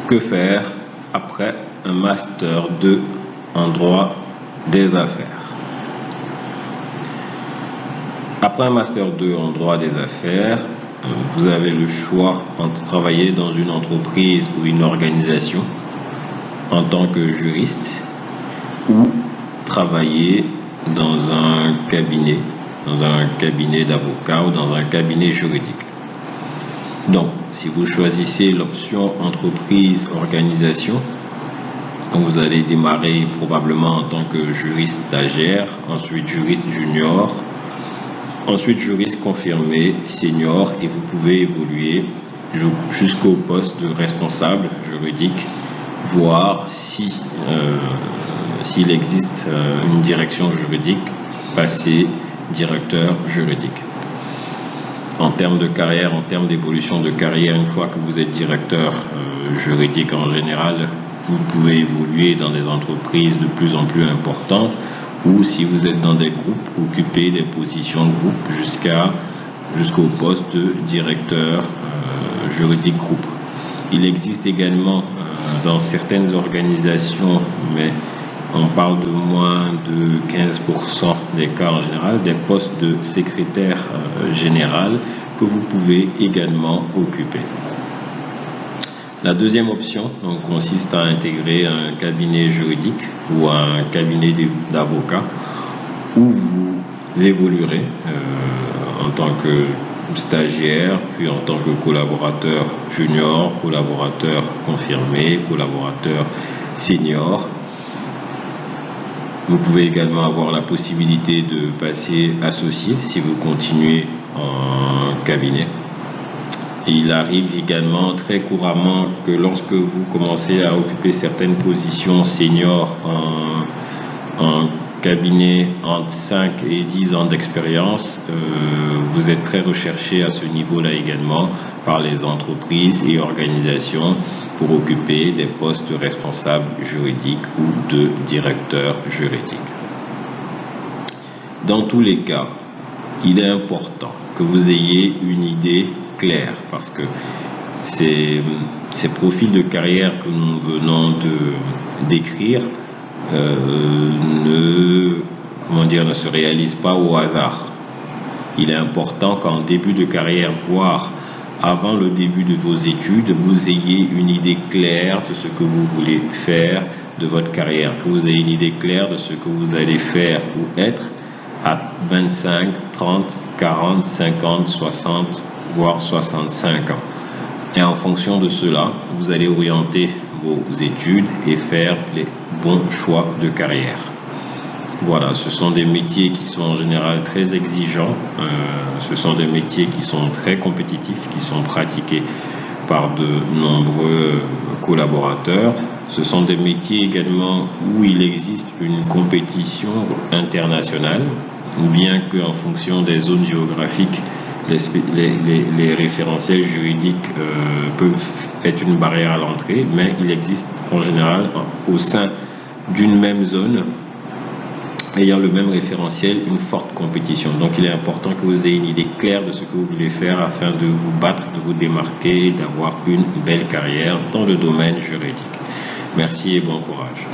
Que faire après un Master 2 en droit des affaires? Après un Master 2 en droit des affaires, vous avez le choix entre travailler dans une entreprise ou une organisation en tant que juriste ou travailler dans un cabinet d'avocat ou dans un cabinet juridique. Donc, si vous choisissez l'option entreprise-organisation, vous allez démarrer probablement en tant que juriste stagiaire, ensuite juriste junior, ensuite juriste confirmé, senior, et vous pouvez évoluer jusqu'au poste de responsable juridique, voire s'il existe une direction juridique, passer directeur juridique. En termes de carrière, en termes d'évolution de carrière, une fois que vous êtes directeur juridique en général, vous pouvez évoluer dans des entreprises de plus en plus importantes, ou si vous êtes dans des groupes, occuper des positions de groupe jusqu'au poste de directeur juridique groupe. Il existe également dans certaines organisations, mais on parle de moins de 15% des cas en général, des postes de secrétaire général que vous pouvez également occuper. La deuxième option consiste à intégrer un cabinet juridique ou un cabinet d'avocats où vous évoluerez en tant que stagiaire, puis en tant que collaborateur junior, collaborateur confirmé, collaborateur senior. Vous pouvez également avoir la possibilité de passer associé si vous continuez en cabinet. Et il arrive également très couramment que lorsque vous commencez à occuper certaines positions seniors en cabinet entre 5 et 10 ans d'expérience, vous êtes très recherché à ce niveau-là également par les entreprises et organisations pour occuper des postes de responsables juridiques ou de directeurs juridiques. Dans tous les cas, il est important que vous ayez une idée claire parce que ces profils de carrière que nous venons de décrire ne se réalisent pas au hasard. Il est important qu'en début de carrière, voire avant le début de vos études, vous ayez une idée claire de ce que vous voulez faire de votre carrière, que vous ayez une idée claire de ce que vous allez faire ou être à 25, 30, 40, 50, 60, voire 65 ans. Et en fonction de cela, vous allez orienter vos études et faire les bons choix de carrière. Voilà, ce sont des métiers qui sont en général très exigeants, ce sont des métiers qui sont très compétitifs, qui sont pratiqués par de nombreux collaborateurs. Ce sont des métiers également où il existe une compétition internationale, bien qu'en fonction des zones géographiques, les référentiels juridiques peuvent être une barrière à l'entrée, mais il existe en général au sein d'une même zone ayant le même référentiel, une forte compétition. Donc il est important que vous ayez une idée claire de ce que vous voulez faire afin de vous battre, de vous démarquer, d'avoir une belle carrière dans le domaine juridique. Merci et bon courage.